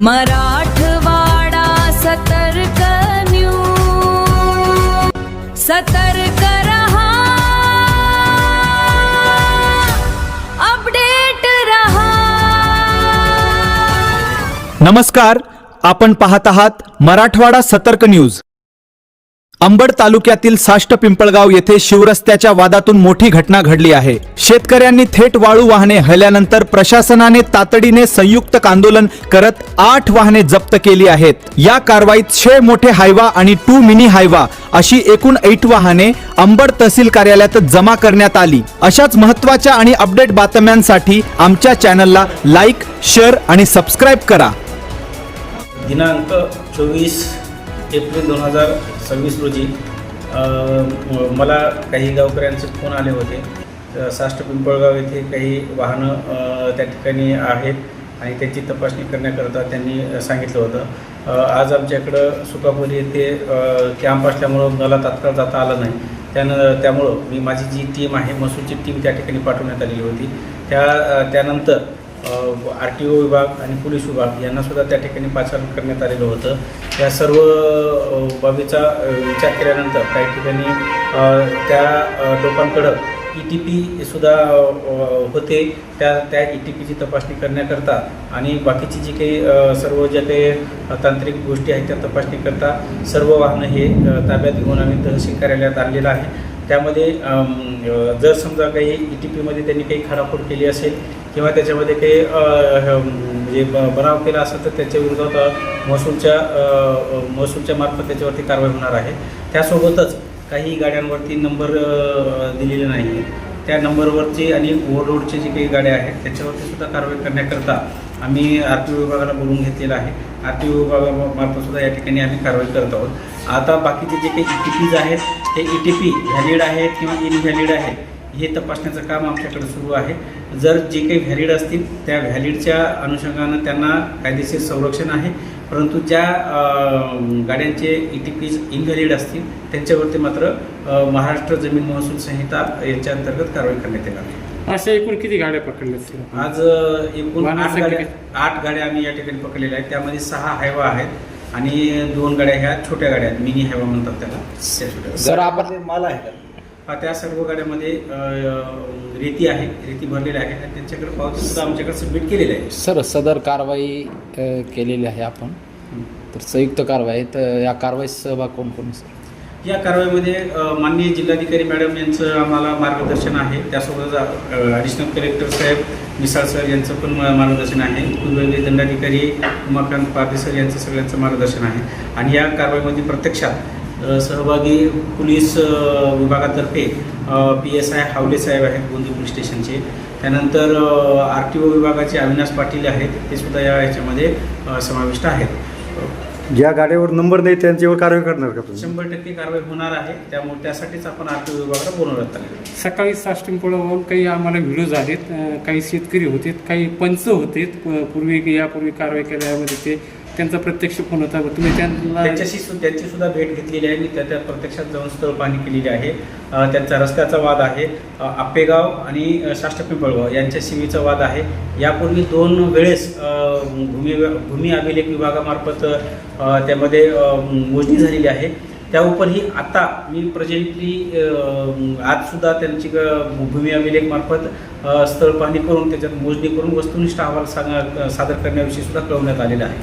मराठवाडा सतर्क न्यूज, सतर्क रहा, अपडेट रहा। नमस्कार, आपण पाहत आहात मराठवाडा सतर्क न्यूज। अंबड तालुक्यातील साष्ट पिंपळगाव येथे शिवरस्त्याच्या वादातून मोठी घटना घडली आहे। शेतकऱ्यांनी थेट वाळू वाहने हलल्यानंतर प्रशासनाने तातडीने संयुक्त आंदोलन करत 8 वाहने जप्त केली आहेत। या कारवाईत 6 मोठे हायवा आणि 2 मिनी हायवा अशी एकूण 8 वाहने अंबड तहसील कार्यालयात जमा करण्यात आली। अशाच महत्त्वाच्या आणि अपडेट बातम्यांसाठी आमच्या चॅनलला लाईक, शेअर आणि सबस्क्राइब करा। दिनांक 24 एप्रिल 2026 रोजी मला काही गावकऱ्यांचे फोन आले होते। साष्ट पिंपळगाव येथे काही वाहनं त्या ठिकाणी आहेत आणि त्याची तपासणी करण्याकरता त्यांनी सांगितलं होतं। आज आमच्याकडं सुकापोली येथे कॅम्प असल्यामुळं मला तात्काळ जाता आलं नाही। त्यामुळं मी माझी जी टीम आहे, महसूलची टीम त्या ठिकाणी पाठवण्यात आलेली होती। त्यानंतर RTO विभाग आणि पोलीस विभाग यांनासुद्धा त्या ठिकाणी पाचारण करण्यात आलेलं होतं। त्या सर्व बाबीचा विचार केल्यानंतर काही ठिकाणी त्या लोकांकडं ETP सुद्धा होते। त्या ETPची तपासणी करण्याकरता आणि बाकीची जी काही सर्व ज्या काही तांत्रिक गोष्टी आहेत त्या तपासणीकरता सर्व वाहनं हे ताब्यात घेऊन आम्ही तहसील कार्यालयात आणलेलं आहे। त्यामध्ये जर समजा काही ETPमध्ये त्यांनी काही खाडाखोड केली असेल किंवा त्याच्यामध्ये काही म्हणजे बनाव केला असेल तर त्याच्या विरोधात महसूलच्या मार्फत त्याच्यावरती कारवाई होणार आहे। त्यासोबतच काही गाड्यांवरती नंबर दिलेले नाही आहे, त्या नंबरवरची आणि ओव्हरलोडचे जे काही गाड्या आहेत त्याच्यावरती सुद्धा कारवाई करण्याकरता आम्ही RTO विभागाला बोलवून घेतलेलं आहे। RTO विभागामार्फत सुद्धा या ठिकाणी आम्ही कारवाई करत आहोत। आता बाकीचे जे काही ETPs आहेत ते ETP व्हॅलिड आहेत किंवा इनव्हॅलिड आहेत हे तपासण्याचं काम आमच्याकडे सुरू आहे। जर जे काही व्हॅलिड असतील त्या व्हॅलिडच्या अनुषंगानं त्यांना कायदेशीर संरक्षण आहे, परंतु ज्या गाड्यांचे ETPs इनव्हॅलिड असतील त्यांच्यावरती मात्र महाराष्ट्र जमीन महसूल संहिता याच्या अंतर्गत कारवाई करण्यात येणार आहे। अशा एकूण किती गाड्या पकडल्या? आज एकूण 8 गाड्या आम्ही या ठिकाणी पकडलेल्या आहेत। त्यामध्ये 6 हायवा आहेत आणि 2 गाड्या ह्या छोट्या गाड्या आहेत, मिनी हायवा म्हणतात त्याला। सर आपण माल आहे का? त्या सर्व गाड्यामध्ये रेती आहे, रेती भरलेली आहे आणि त्यांच्याकडे पावती सुद्धा आमच्याकडे सबमिट केलेली आहे। सर सदर कारवाई केलेली आहे आपण, तर संयुक्त कारवाई, तर या कारवाईत सहभाग कोण कोण सर? या कारवाईमध्ये माननीय जिल्हाधिकारी मॅडम यांचं आम्हाला मार्गदर्शन आहे। त्यासोबतच ॲडिशनल कलेक्टर साहेब मिसाळ सर यांचं पण मार्गदर्शन आहे। विभागीय दंडाधिकारी उमाकांत पारदे सर यांचं सगळ्यांचं मार्गदर्शन आहे। आणि या कारवाईमध्ये प्रत्यक्षात सहभागी पोलीस विभागातर्फे PSI हावले साहेब आहेत गोंदी पोलीस स्टेशनचे, त्यानंतर RTO विभागाचे अविनाश पाटील आहेत, ते सुद्धा याच्यामध्ये समाविष्ट आहेत। ज्या गाड्यावर नंबर नाही त्यांच्यावर कारवाई करणार का? 100% कारवाई होणार आहे। त्यामुळे त्यासाठीच आपण RTO विभागाला बोलवण्यात आले। सकाळी साष्ट पिंपळगावहून काही आम्हाला व्हिडिओ झालेत, काही शेतकरी होते, काही पंच होते यापूर्वी कारवाई केल्यामध्ये ते त्यांचा प्रत्यक्ष फोन होता। तुम्ही त्यांची सुद्धा भेट घेतलेली आहे। मी त्या प्रत्यक्षात जाऊन स्थळ पाहणी केलेली आहे। त्यांचा रस्त्याचा वाद आहे, आपेगाव आणि साष्ट पिंपळगाव यांच्या सीमेचा वाद आहे। यापूर्वी 2 वेळेस भूमी अभिलेख विभागामार्फत त्यामध्ये मोजणी झालेली आहे। त्या उपरही आता मी प्रेझेंटली आज सुद्धा त्यांची भूमी अभिलेख मार्फत स्थळ पाहणी करून त्याच्यात मोजणी करून वस्तुनिष्ठ अहवाल सादर करण्याविषयी सुद्धा कळवण्यात आलेला आहे।